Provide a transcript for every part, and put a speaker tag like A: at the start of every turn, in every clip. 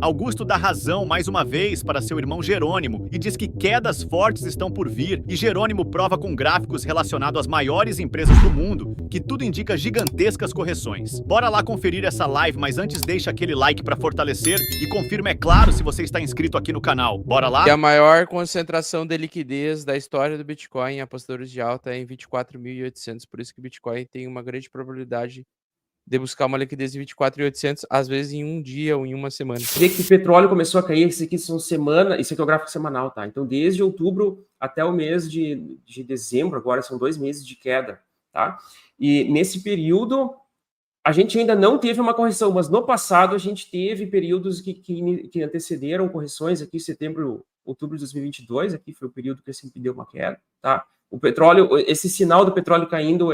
A: Augusto dá razão mais uma vez para seu irmão Jerônimo e diz que quedas fortes estão por vir, e Jerônimo prova com gráficos relacionados às maiores empresas do mundo que tudo indica gigantescas correções. Bora lá conferir essa live, mas antes deixa aquele like para fortalecer e confirma, é claro, se você está inscrito aqui no canal. Bora lá?
B: E a maior concentração de liquidez da história do Bitcoin em apostadores de alta é em 24.800, por isso que o Bitcoin tem uma grande probabilidade de buscar uma liquidez de 24.800, às vezes em um dia ou em uma semana.
C: Vê que o petróleo começou a cair, esse aqui são semana, isso aqui é o gráfico semanal, tá? Então, desde outubro até o mês de dezembro, agora são 2 meses de queda, tá? E nesse período, a gente ainda não teve uma correção, mas no passado a gente teve períodos que antecederam correções aqui, setembro, outubro de 2022, aqui foi o período que sempre deu uma queda, tá? O petróleo, esse sinal do petróleo caindo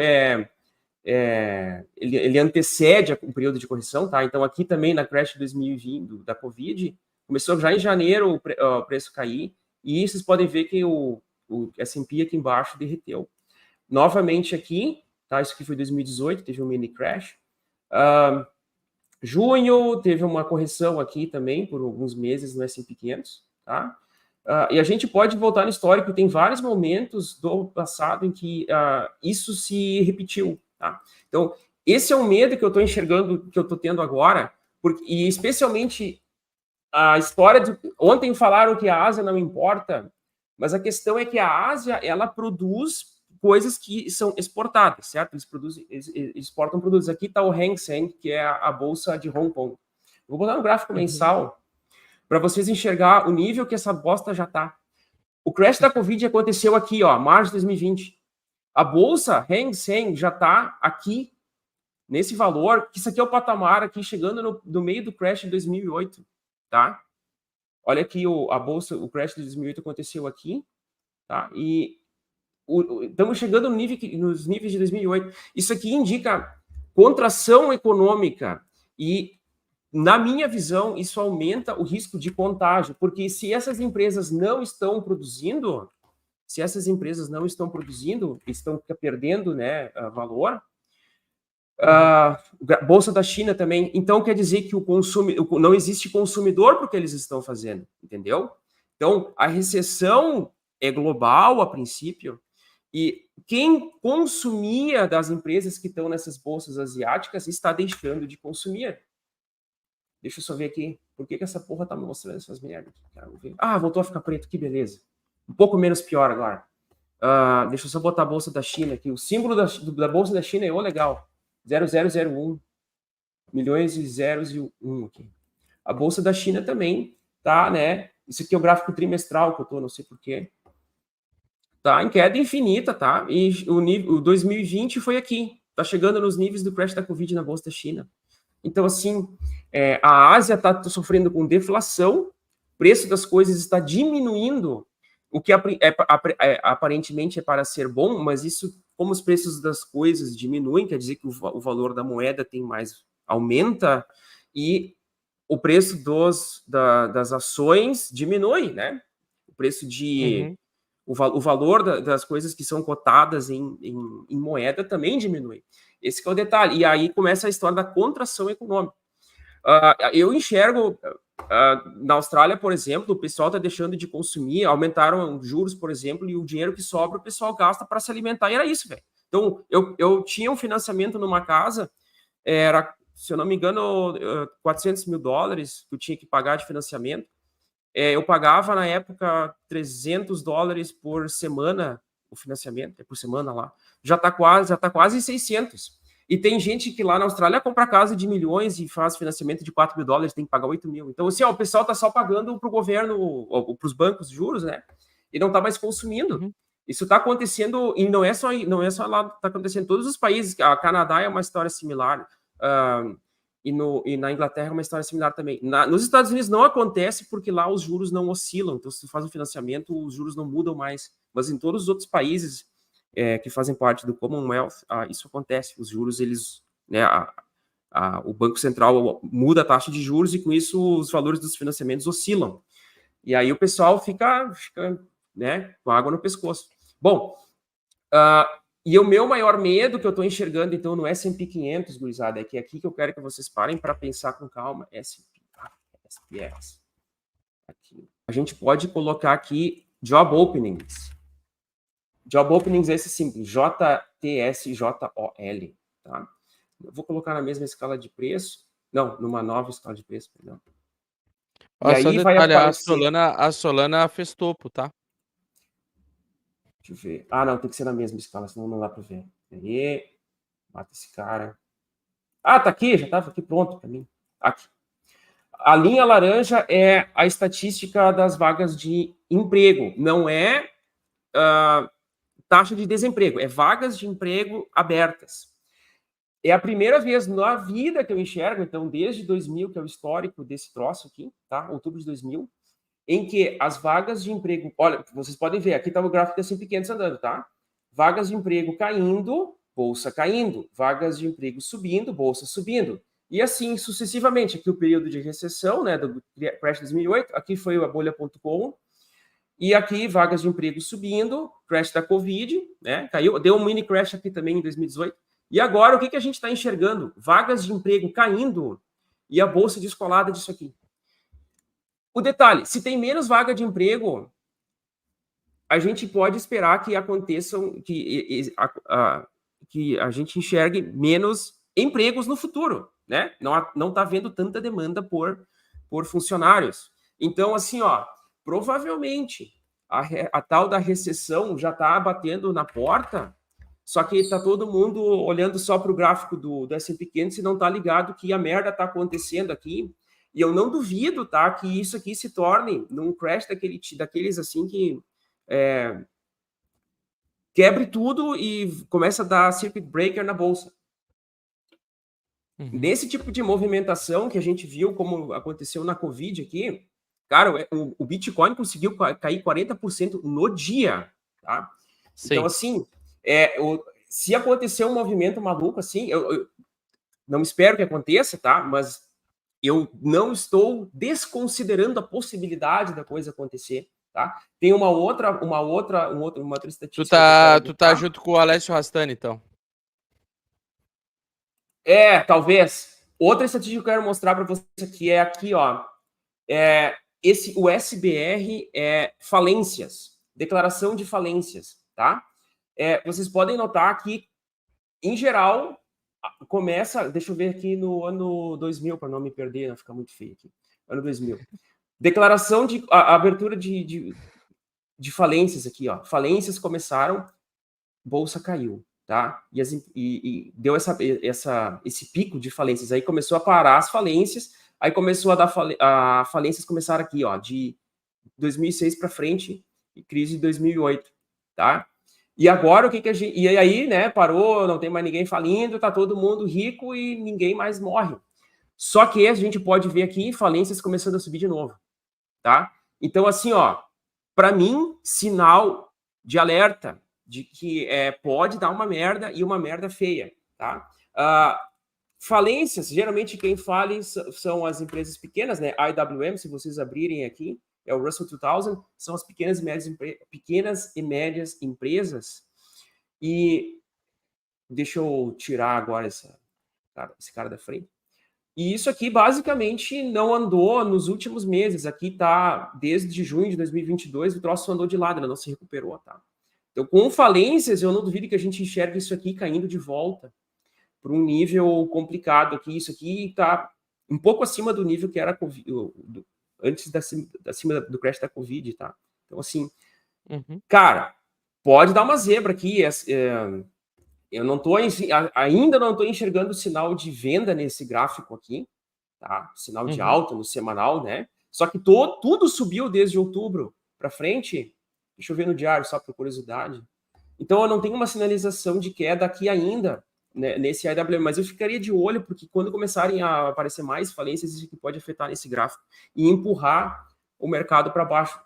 C: ele antecede um período de correção, tá? Então, aqui também na crash de 2020 da Covid, começou já em janeiro o preço cair, e vocês podem ver que o S&P aqui embaixo derreteu. Novamente aqui, tá? Isso aqui foi 2018, teve um mini crash. Junho, teve uma correção aqui também, por alguns meses no S&P 500, tá? E a gente pode voltar no histórico, tem vários momentos do passado em que isso se repetiu, tá? Então, esse é o medo que eu estou enxergando, que eu estou tendo agora, e especialmente a história de... Ontem falaram que a Ásia não importa, mas a questão é que a Ásia, ela produz coisas que são exportadas, certo? Eles exportam produtos. Aqui está o Hang Seng, que é a bolsa de Hong Kong. Vou botar no gráfico mensal para vocês enxergar o nível que essa bosta já está. O crash da Covid aconteceu aqui, ó, março de 2020. A bolsa Hang Seng já está aqui, nesse valor, que isso aqui é o patamar aqui, chegando no meio do crash de 2008, tá? Olha aqui a bolsa, o crash de 2008 aconteceu aqui, tá? E estamos chegando nos níveis de 2008. Isso aqui indica contração econômica e, na minha visão, isso aumenta o risco de contágio, porque se essas empresas não estão produzindo, estão perdendo, né, valor. Bolsa da China também. Então, quer dizer que não existe consumidor porque eles estão fazendo, entendeu? Então, a recessão é global, a princípio, e quem consumia das empresas que estão nessas bolsas asiáticas está deixando de consumir. Deixa eu só ver aqui. Por que essa porra tá me mostrando essas merdas? Quero ver. Voltou a ficar preto, que beleza. Um pouco menos pior agora. Deixa eu só botar a bolsa da China aqui. O símbolo da bolsa da China é o legal. 0001. Milhões de zeros e um aqui. A bolsa da China também tá, né? Isso aqui é o gráfico trimestral que eu tô, não sei porquê. Tá em queda infinita, tá? E o 2020 foi aqui. Tá chegando nos níveis do crash da Covid na bolsa da China. Então, assim, a Ásia está sofrendo com deflação, o preço das coisas está diminuindo, o que aparentemente é para ser bom, mas isso, como os preços das coisas diminuem, quer dizer que o valor da moeda aumenta, e o preço das ações diminui, né? O preço o valor das coisas que são cotadas em moeda também diminui. Esse que é o detalhe. E aí começa a história da contração econômica. Eu enxergo, na Austrália, por exemplo, o pessoal está deixando de consumir, aumentaram os juros, por exemplo, e o dinheiro que sobra o pessoal gasta para se alimentar, e era isso, velho. Então, eu tinha um financiamento numa casa, era, se eu não me engano, $400 mil que eu tinha que pagar de financiamento. Eu pagava, na época, $300 por semana, o financiamento, por semana lá. Já está quase 600. E tem gente que lá na Austrália compra casa de milhões e faz financiamento de $4 mil, tem que pagar 8 mil. Então, assim, o pessoal está só pagando para o governo, para os bancos de juros, né? E não está mais consumindo. Isso está acontecendo, e não é só lá, está acontecendo em todos os países. A Canadá é uma história similar. E na Inglaterra é uma história similar também. Nos Estados Unidos não acontece porque lá os juros não oscilam. Então, se tu faz um financiamento, os juros não mudam mais. Mas em todos os outros países que fazem parte do Commonwealth, isso acontece. Os juros, eles, né, o Banco Central muda a taxa de juros e com isso os valores dos financiamentos oscilam. E aí o pessoal fica né, com água no pescoço. Bom, e o meu maior medo que eu estou enxergando, então, no S&P 500, gurizada, é que é aqui que eu quero que vocês parem para pensar com calma. S&P SPX. Aqui. A gente pode colocar aqui Job Openings. Job Openings é esse simples, JTSJOL, tá? Eu vou colocar na mesma escala de preço. Não, numa nova escala de preço, perdão.
B: Ó,
C: E
B: só
C: aí vai
B: detalhe,
C: aparecer...
B: a Solana fez topo, tá?
C: Deixa eu ver. Ah, não, tem que ser na mesma escala, senão não dá para ver. Aí, mata esse cara. Ah, tá aqui, já estava aqui pronto para mim. Aqui. A linha laranja é a estatística das vagas de emprego, não é taxa de desemprego, é vagas de emprego abertas. É a primeira vez na vida que eu enxergo, então, desde 2000, que é o histórico desse troço aqui, tá? Outubro de 2000, em que as vagas de emprego... Olha, vocês podem ver, aqui está o gráfico da S&P 500 andando, tá? Vagas de emprego caindo, bolsa caindo. Vagas de emprego subindo, bolsa subindo. E assim sucessivamente. Aqui o período de recessão, né, do crash 2008. Aqui foi a bolha.com. E aqui vagas de emprego subindo, crash da Covid, né? Caiu, deu um mini crash aqui também em 2018. E agora o que a gente está enxergando? Vagas de emprego caindo e a bolsa descolada disso aqui. O detalhe, se tem menos vaga de emprego, a gente pode esperar que aconteçam, que a gente enxergue menos empregos no futuro, né? Não está havendo tanta demanda por funcionários. Então, assim, ó, provavelmente a tal da recessão já está batendo na porta, só que está todo mundo olhando só para o gráfico do S&P 500 e não está ligado que a merda está acontecendo aqui. E eu não duvido, tá, que isso aqui se torne num crash daqueles assim que quebre tudo e começa a dar circuit breaker na bolsa. Nesse tipo de movimentação que a gente viu, como aconteceu na Covid aqui, cara, o Bitcoin conseguiu cair 40% no dia, tá?
B: Sim.
C: Então, assim, se acontecer um movimento maluco assim, eu não espero que aconteça, tá? Mas eu não estou desconsiderando a possibilidade da coisa acontecer, tá? Tem uma outra estatística.
B: Tu tá junto com o Alessio Rastani, então.
C: Talvez. Outra estatística que eu quero mostrar para você aqui é aqui, ó. O SBR é falências, declaração de falências, tá? Vocês podem notar que, em geral, começa, deixa eu ver aqui no ano 2000, para não me perder, não ficar muito feio aqui. Ano 2000. Declaração de abertura de falências aqui, ó. Falências começaram, bolsa caiu, tá? E deu esse pico de falências. Aí começou a parar as falências, aí começou a dar falências começaram aqui, ó, de 2006 para frente, e crise de 2008, tá? E agora o que a gente... E aí, né, parou, não tem mais ninguém falindo, tá todo mundo rico e ninguém mais morre. Só que a gente pode ver aqui falências começando a subir de novo, tá? Então, assim, ó, para mim, sinal de alerta de que pode dar uma merda e uma merda feia, tá? Falências, geralmente quem fale são as empresas pequenas, né? IWM, se vocês abrirem aqui, é o Russell 2000, são as pequenas e médias empresas. E deixa eu tirar agora esse cara da frente. E isso aqui, basicamente, não andou nos últimos meses. Aqui tá, desde junho de 2022, o troço andou de lado, ela não se recuperou, tá? Então, com falências, eu não duvido que a gente enxergue isso aqui caindo de volta para um nível complicado aqui. Isso aqui tá um pouco acima do nível que era antes acima do crash da Covid, tá? Então, assim, cara, pode dar uma zebra aqui. Eu não tô, ainda não estou enxergando sinal de venda nesse gráfico aqui, tá? Sinal de alta no semanal, né? Só que tudo subiu desde outubro para frente. Deixa eu ver no diário, só por curiosidade. Então, eu não tenho uma sinalização de queda aqui ainda, né, nesse IWM, mas eu ficaria de olho, porque quando começarem a aparecer mais falências, isso que pode afetar nesse gráfico e empurrar o mercado para baixo.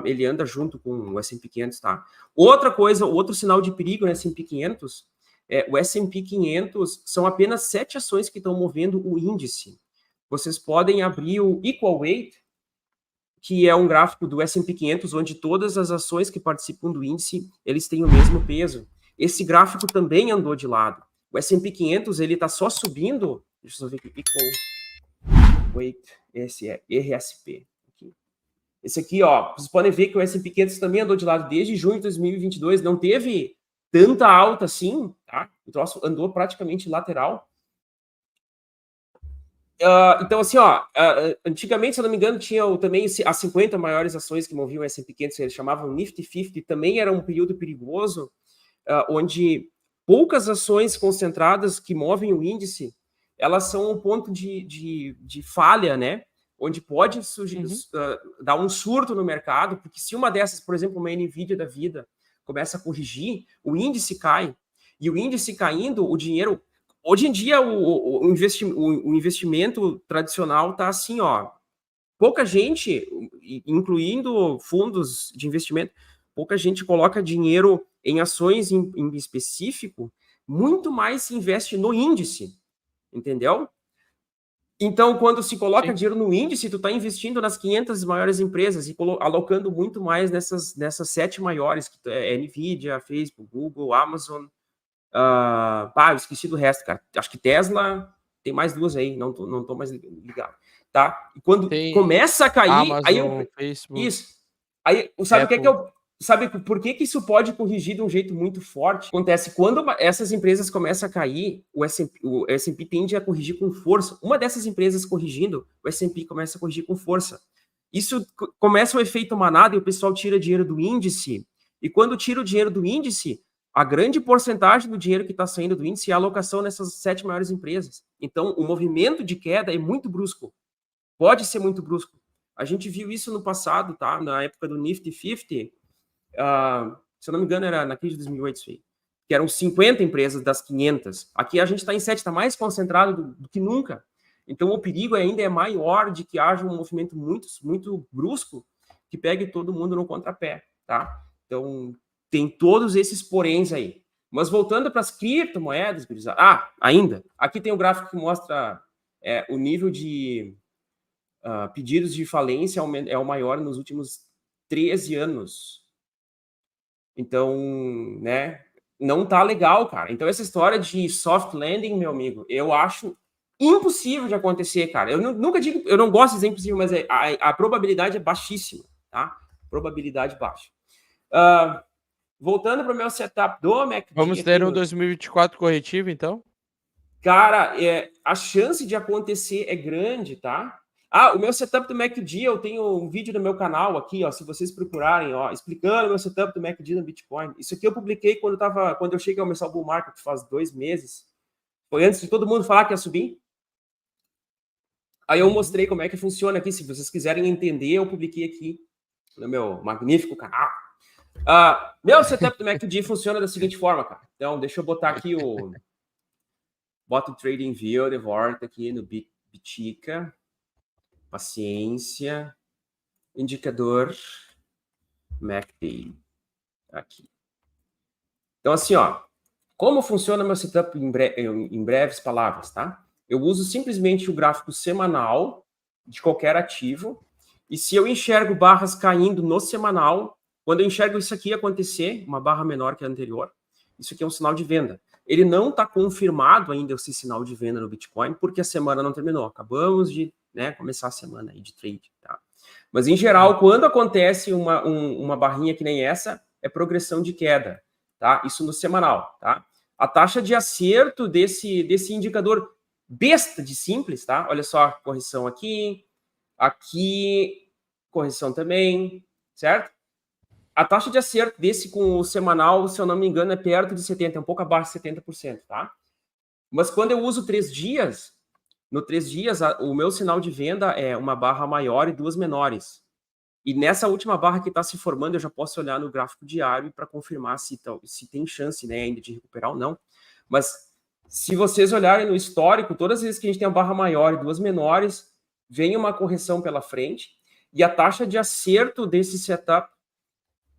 C: Ele anda junto com o S&P 500, tá? Outra coisa, outro sinal de perigo no S&P 500, o S&P 500 são apenas 7 ações que estão movendo o índice. Vocês podem abrir o Equal Weight, que é um gráfico do S&P 500, onde todas as ações que participam do índice, eles têm o mesmo peso. Esse gráfico também andou de lado. O S&P 500, ele está só subindo, deixa eu ver aqui, Wait, esse é RSP. Aqui. Esse aqui, ó, vocês podem ver que o S&P 500 também andou de lado desde junho de 2022, não teve tanta alta assim, tá? O troço andou praticamente lateral. Então, assim, ó, antigamente, se eu não me engano, tinha também as 50 maiores ações que moviam o S&P 500, eles chamavam Nifty 50, também era um período perigoso, onde poucas ações concentradas que movem o índice, elas são um ponto de falha, né? Onde pode dar um surto no mercado, porque se uma dessas, por exemplo, uma NVIDIA da vida, começa a corrigir, o índice cai, e o índice caindo, o dinheiro... Hoje em dia, o investimento tradicional está assim, ó, pouca gente, incluindo fundos de investimento, pouca gente coloca dinheiro em ações em específico, muito mais se investe no índice, entendeu? Então, quando se coloca dinheiro no índice, tu está investindo nas 500 maiores empresas e alocando muito mais nessas 7 maiores, que é NVIDIA, Facebook, Google, Amazon. Eu esqueci do resto, cara. Acho que Tesla tem mais 2 aí, não tô mais ligado, tá? E quando começa a cair,
B: Amazon, Facebook,
C: isso. Aí, sabe o que é que eu... Sabe por que isso pode corrigir de um jeito muito forte? Acontece quando essas empresas começam a cair, o S&P tende a corrigir com força. Uma dessas empresas corrigindo, o S&P começa a corrigir com força. Isso começa o efeito manada e o pessoal tira dinheiro do índice. E quando tira o dinheiro do índice, a grande porcentagem do dinheiro que está saindo do índice é a alocação nessas 7 maiores empresas. Então, o movimento de queda é muito brusco. Pode ser muito brusco. A gente viu isso no passado, tá? Na época do Nifty 50, se eu não me engano, era na crise de 2008, isso aí, que eram 50 empresas das 500. Aqui a gente está em 7, está mais concentrado do que nunca. Então, o perigo ainda é maior de que haja um movimento muito, muito brusco que pegue todo mundo no contrapé, tá? Então, tem todos esses poréns aí. Mas voltando para as criptomoedas, ainda, aqui tem um gráfico que mostra o nível de pedidos de falência é o maior nos últimos 13 anos. Então, né, não tá legal, cara. Então, essa história de soft landing, meu amigo, eu acho impossível de acontecer, cara. Eu nunca digo, eu não gosto de dizer impossível, mas a probabilidade é baixíssima, tá? Probabilidade baixa. Voltando para o meu setup do MACD...
B: Vamos ter um 2024 corretivo, então?
C: Cara, a chance de acontecer é grande, tá? O meu setup do MACD, eu tenho um vídeo no meu canal aqui, ó, se vocês procurarem, ó, explicando o meu setup do MACD no Bitcoin. Isso aqui eu publiquei quando eu cheguei a começar o bull market, faz 2 meses. Foi antes de todo mundo falar que ia subir. Aí eu mostrei como é que funciona aqui. Se vocês quiserem entender, eu publiquei aqui no meu magnífico canal. Meu setup do MACD funciona da seguinte forma, cara. Então, deixa eu botar aqui Bota o Trading View de volta aqui no Bitica. Paciência. Indicador. MACD. Aqui. Então, assim, ó. Como funciona meu setup em breves palavras, tá? Eu uso simplesmente o gráfico semanal de qualquer ativo. E se eu enxergo barras caindo no semanal, quando eu enxergo isso aqui acontecer, uma barra menor que a anterior, isso aqui é um sinal de venda. Ele não está confirmado ainda esse sinal de venda no Bitcoin, porque a semana não terminou. Acabamos de começar a semana aí de trade. Tá? Mas, em geral, quando acontece uma barrinha que nem essa, é progressão de queda. Tá? Isso no semanal. Tá? A taxa de acerto desse indicador besta de simples, tá? Olha só, correção aqui, correção também, certo? A taxa de acerto desse com o semanal, se eu não me engano, é perto de 70%, é um pouco abaixo de 70%, tá? Mas quando eu uso 3 dias, no 3 dias, o meu sinal de venda é uma barra maior e 2 menores. E nessa última barra que está se formando, eu já posso olhar no gráfico diário para confirmar se tem chance, né, ainda de recuperar ou não. Mas se vocês olharem no histórico, todas as vezes que a gente tem uma barra maior e 2 menores, vem uma correção pela frente, e a taxa de acerto desse setup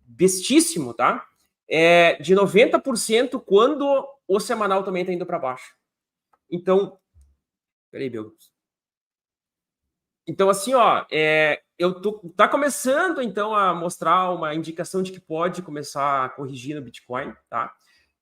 C: bestíssimo, tá? É de 90% quando o semanal também está indo para baixo. Então, peraí, meu. Então, assim, ó, tá começando, então, a mostrar uma indicação de que pode começar a corrigir no Bitcoin, tá?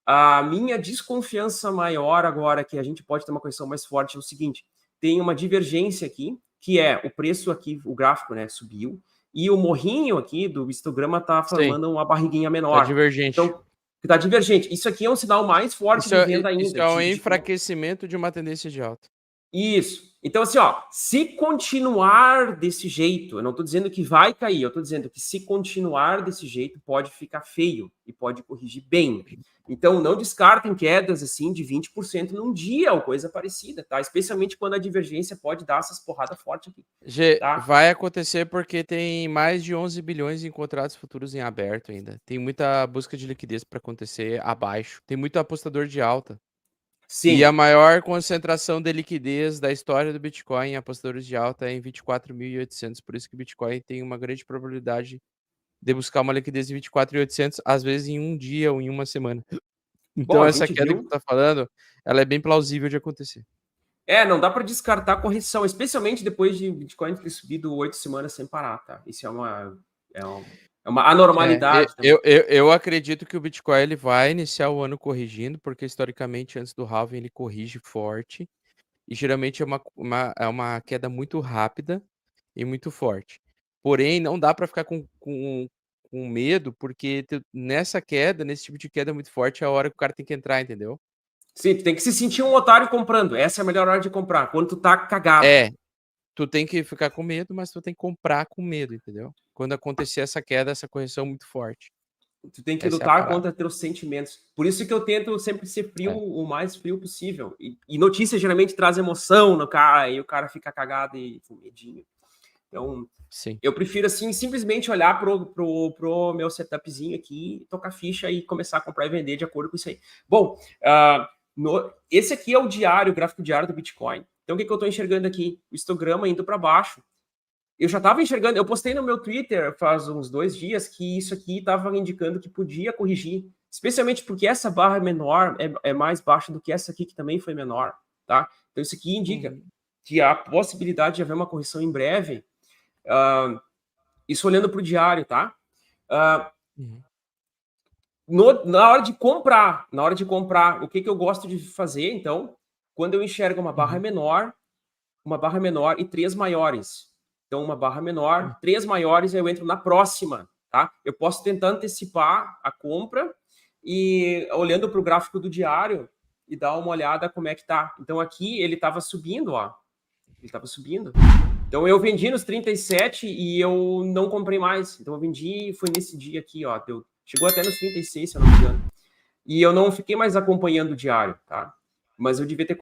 C: A minha desconfiança maior agora, que a gente pode ter uma correção mais forte, é o seguinte: tem uma divergência aqui, que é o preço aqui, o gráfico, né, subiu, e o morrinho aqui do histograma tá formando uma barriguinha menor.
B: Tá divergente.
C: Então, tá divergente. Isso aqui é um sinal mais forte de venda ainda.
B: Isso é um enfraquecimento de uma tendência de alta.
C: Isso. Então, assim, ó, se continuar desse jeito, eu não estou dizendo que vai cair, eu estou dizendo que se continuar desse jeito, pode ficar feio e pode corrigir bem. Então, não descartem quedas, assim, de 20% num dia ou coisa parecida, tá? Especialmente quando a divergência pode dar essas porradas fortes aqui. Tá?
B: Vai acontecer porque tem mais de 11 bilhões em contratos futuros em aberto ainda. Tem muita busca de liquidez para acontecer abaixo. Tem muito apostador de alta.
C: Sim.
B: E a maior concentração de liquidez da história do Bitcoin em apostadores de alta é em 24.800. Por isso que o Bitcoin tem uma grande probabilidade de buscar uma liquidez de 24.800, às vezes em um dia ou em uma semana. Então,
C: Bom,
B: essa queda que tu tá falando, ela é bem plausível de acontecer.
C: Não dá para descartar a correção, especialmente depois de Bitcoin ter subido 8 semanas sem parar, tá? Isso é uma anormalidade.
B: Eu acredito que o Bitcoin ele vai iniciar o ano corrigindo, porque historicamente antes do halving ele corrige forte, e geralmente é uma queda muito rápida e muito forte. Porém, não dá para ficar com medo, porque nessa queda, nesse tipo de queda muito forte, é a hora que o cara tem que entrar, entendeu?
C: Sim, tu tem que se sentir um otário comprando. Essa é a melhor hora de comprar, quando tu tá cagado.
B: Tu tem que ficar com medo, mas tu tem que comprar com medo, entendeu? Quando acontecer essa queda, essa correção muito forte.
C: Tu tem que lutar contra teus sentimentos. Por isso que eu tento sempre ser frio, o mais frio possível. E notícias geralmente traz emoção no cara, e o cara fica cagado e com medinho. Então,
B: sim,
C: eu prefiro, assim, simplesmente olhar pro meu setupzinho aqui, tocar ficha e começar a comprar e vender de acordo com isso aí. Bom, esse aqui é o diário, o gráfico diário do Bitcoin. Então, o que eu estou enxergando aqui? O histograma indo para baixo. Eu já estava enxergando, eu postei no meu Twitter faz uns 2 dias que isso aqui estava indicando que podia corrigir, especialmente porque essa barra menor é mais baixa do que essa aqui, que também foi menor, tá? Então, isso aqui indica que há possibilidade de haver uma correção em breve. Isso olhando para o diário, tá? Na hora de comprar, o que eu gosto de fazer, então, quando eu enxergo uma barra menor e 3 maiores. Então, uma barra menor, 3 maiores, eu entro na próxima, tá? Eu posso tentar antecipar a compra e olhando para o gráfico do diário e dar uma olhada como é que tá. Então, aqui ele estava subindo, ó. Ele estava subindo. Então, eu vendi nos 37 e eu não comprei mais. Então, eu vendi, foi nesse dia aqui, ó. Chegou até nos 36, se eu não me engano. E eu não fiquei mais acompanhando o diário, tá? Mas eu devia ter